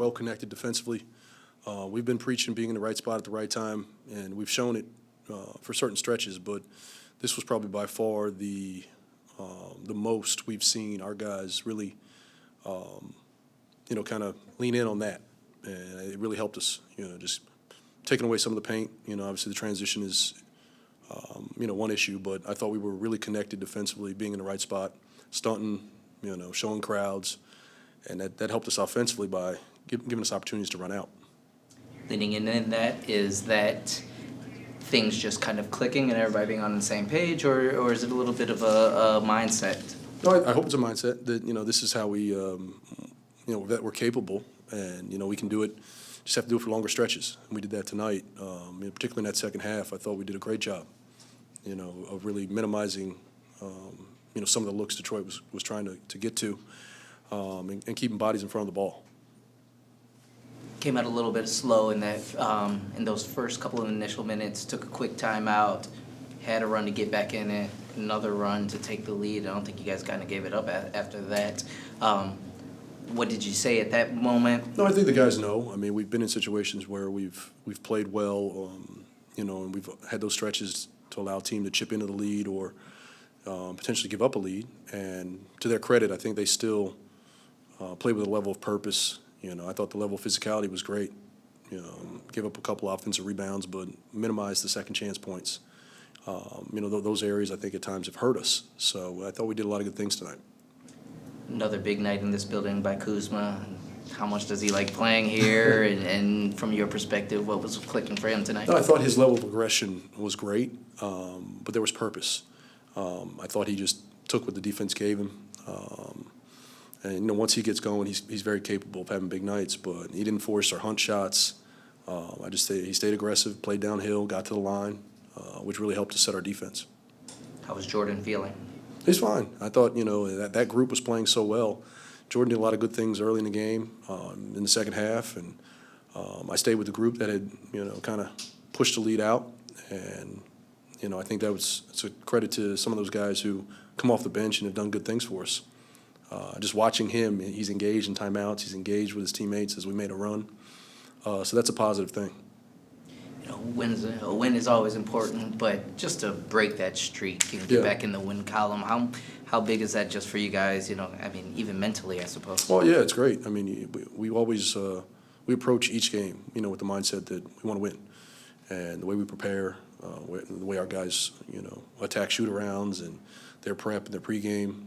well connected defensively. We've been preaching being in the right spot at the right time, and we've shown it for certain stretches. But this was probably by far the most we've seen our guys really, kind of lean in on that, and it really helped us. Just taking away some of the paint. Obviously the transition is, one issue, but I thought we were really connected defensively, being in the right spot, stunting, showing crowds, and that helped us offensively by giving us opportunities to run out. Leading in that, is that things just kind of clicking and everybody being on the same page, or is it a little bit of a mindset? No, I hope it's a mindset that, this is how we, that we're capable, and, we can do it. Just have to do it for longer stretches. And we did that tonight. Particularly in that second half, I thought we did a great job, of really minimizing, some of the looks Detroit was trying to get to, and keeping bodies in front of the ball. Came out a little bit slow in that in those first couple of initial minutes. Took a quick timeout, had a run to get back in it, another run to take the lead. I don't think you guys kind of gave it up after that. What did you say at that moment? No, I think the guys know. I mean, we've been in situations where we've played well, and we've had those stretches to allow a team to chip into the lead or potentially give up a lead. And to their credit, I think they still played with a level of purpose. I thought the level of physicality was great. Gave up a couple offensive rebounds, but minimized the second chance points. Those areas I think at times have hurt us. So I thought we did a lot of good things tonight. Another big night in this building by Kuzma. How much does he like playing here? and from your perspective, what was clicking for him tonight? No, I thought his level of aggression was great, but there was purpose. I thought he just took what the defense gave him. And once he gets going, he's very capable of having big nights. But he didn't force or hunt shots. He stayed aggressive, played downhill, got to the line, which really helped to set our defense. How was Jordan feeling? He's fine. I thought that group was playing so well. Jordan did a lot of good things early in the game, in the second half, and I stayed with the group that had kind of pushed the lead out. And I think it's a credit to some of those guys who come off the bench and have done good things for us. Just watching him, he's engaged in timeouts, he's engaged with his teammates as we made a run. So that's a positive thing. A win is always important, but just to break that streak and get back in the win column, how big is that just for you guys? Even mentally, I suppose. Well, yeah, it's great. I mean, we always we approach each game, with the mindset that we want to win, and the way we prepare, the way our guys, attack shoot-arounds and their prep and their pregame.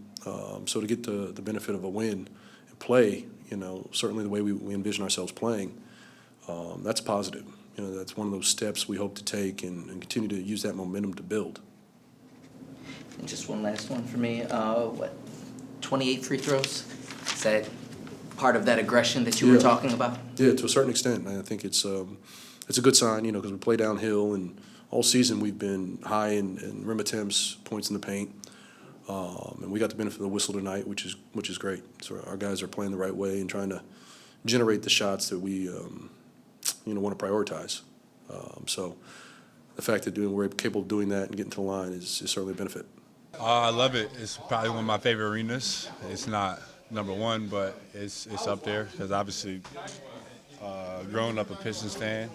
So to get the benefit of a win and play, certainly the way we envision ourselves playing, that's positive. That's one of those steps we hope to take and continue to use that momentum to build. And just one last one for me. 28 free throws? Is that part of that aggression that you were talking about? Yeah, to a certain extent. I think it's a good sign, because we play downhill, and all season we've been high in rim attempts, points in the paint. And we got the benefit of the whistle tonight, which is great. So our guys are playing the right way and trying to generate the shots that we want to prioritize. So the fact that we're capable of doing that and getting to the line is certainly a benefit. I love it. It's probably one of my favorite arenas. It's not number one, but it's up there because obviously growing up a Pistons fan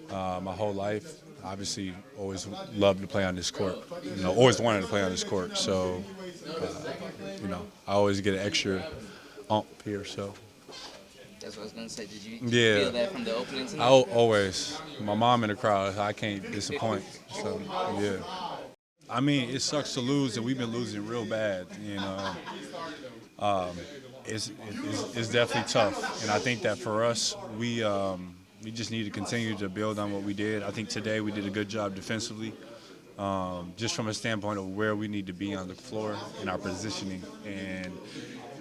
my whole life, obviously always loved to play on this court. Always wanted to play on this court. So, I always get an extra ump here. So. That's what I was going to say. Did you feel that from the opening tonight? Always. My mom in the crowd, I can't disappoint. So, yeah. I mean, it sucks to lose, and we've been losing real bad. It's definitely tough. And I think that for us, we just need to continue to build on what we did. I think today we did a good job defensively, just from a standpoint of where we need to be on the floor and our positioning. And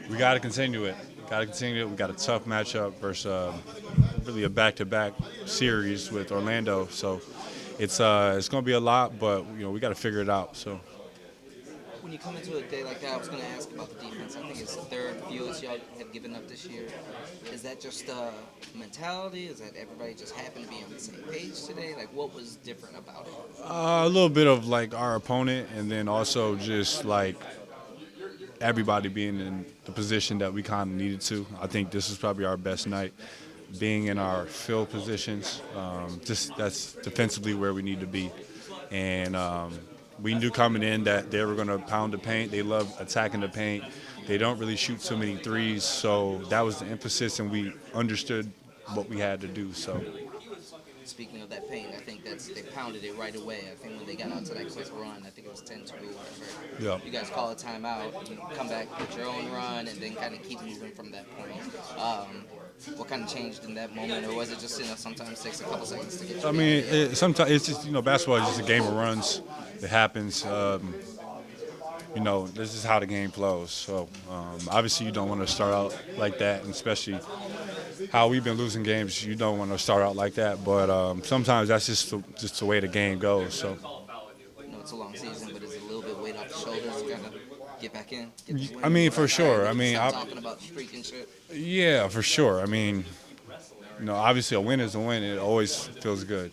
we got to continue it. We got a tough matchup versus really a back-to-back series with Orlando. So it's going to be a lot, but we got to figure it out. So. When you come into a day like that, I was going to ask about the defense. I think it's the third fewest y'all have given up this year. Is that just mentality? Is that everybody just happened to be on the same page today? Like, what was different about it? A little bit of, our opponent, and then also just, everybody being in the position that we kind of needed to. I think this is probably our best night, being in our field positions. That's defensively where we need to be. And we knew coming in that they were going to pound the paint. They love attacking the paint. They don't really shoot too many threes, so that was the emphasis, and we understood what we had to do. So. Speaking of that paint, I think they pounded it right away. I think when they got out to that quick run, I think it was 10-2 or whatever. Yeah. You guys call a timeout, you come back with your own run, and then kind of keep moving from that point. What kind of changed in that moment, or was it just sometimes takes a couple seconds to get you? I mean, sometimes it's just basketball is just a game of runs. It happens. This is how the game flows. So obviously you don't want to start out like that, and especially how we've been losing games, you don't want to start out like that. But sometimes that's just the way the game goes. So. It's a long season, but is it a little bit weight off the shoulders to kind of get back in? I mean, for sure. I mean, talking about streak and shit. Yeah, for sure. I mean, obviously a win is a win. It always feels good.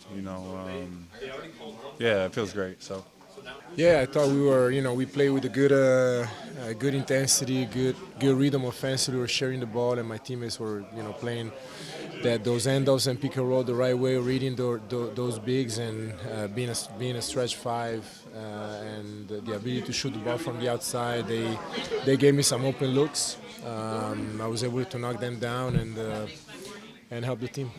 Yeah, it feels great. So. Yeah, I thought we played with a good intensity, good rhythm offensively. We were sharing the ball, and my teammates were, playing those handoffs and pick and roll the right way, reading those bigs and being a stretch five and the ability to shoot the ball from the outside. They gave me some open looks. I was able to knock them down and help the team.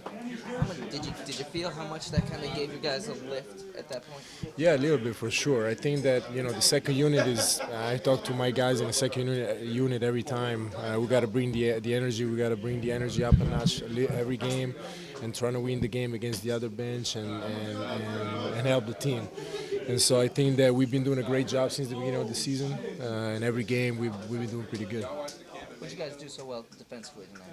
Did you feel how much that kind of gave you guys a lift at that point? Yeah, a little bit for sure. I think that the second unit is. I talk to my guys in the second unit every time. We got to bring the energy. We got to bring the energy up a notch every game, and trying to win the game against the other bench and help the team. And so I think that we've been doing a great job since the beginning of the season. And every game we've been doing pretty good. What you guys do so well defensively tonight?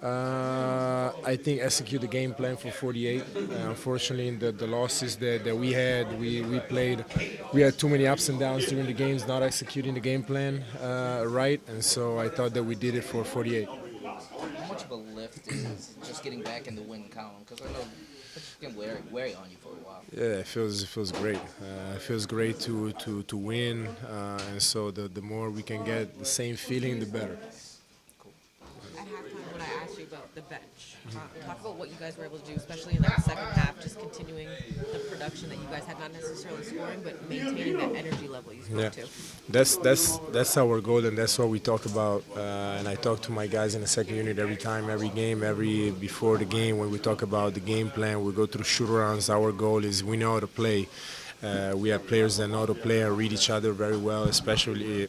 I think execute the game plan for 48. Unfortunately, in the losses that we had, we had too many ups and downs during the games, not executing the game plan right, and so I thought that we did it for 48. How much of a lift is just getting back in the win column? Because I know it's been wearing on you for a while. Yeah, it feels great. It feels great to win, and so the more we can get the same feeling, the better. At halftime, when I asked you about the bench, talk about what you guys were able to do, especially in that second half, just continuing the production that you guys had, not necessarily scoring, but maintaining that energy level you spoke to. That's our goal, and that's what we talk about. And I talk to my guys in the second unit every time, every game, before the game. When we talk about the game plan, we go through shoot-arounds. Our goal is we know how to play. We have players that know how to play and read each other very well, especially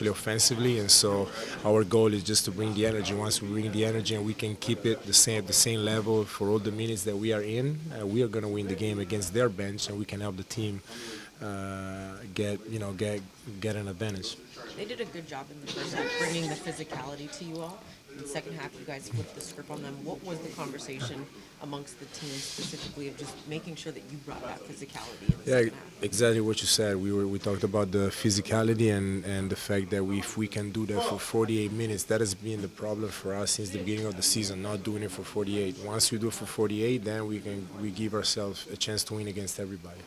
offensively. And so our goal is just to bring the energy. Once we bring the energy and we can keep it the same level for all the minutes that we are in, we are going to win the game against their bench, and we can help the team get an advantage. They did a good job in the first half, bringing the physicality to you all. In the second half, you guys flipped the script on them. What was the conversation amongst the team specifically of just making sure that you brought that physicality in the second half? Exactly what you said. We talked about the physicality and the fact that if we can do that for 48 minutes, that has been the problem for us since the beginning of the season, not doing it for 48. Once we do it for 48, then we give ourselves a chance to win against everybody.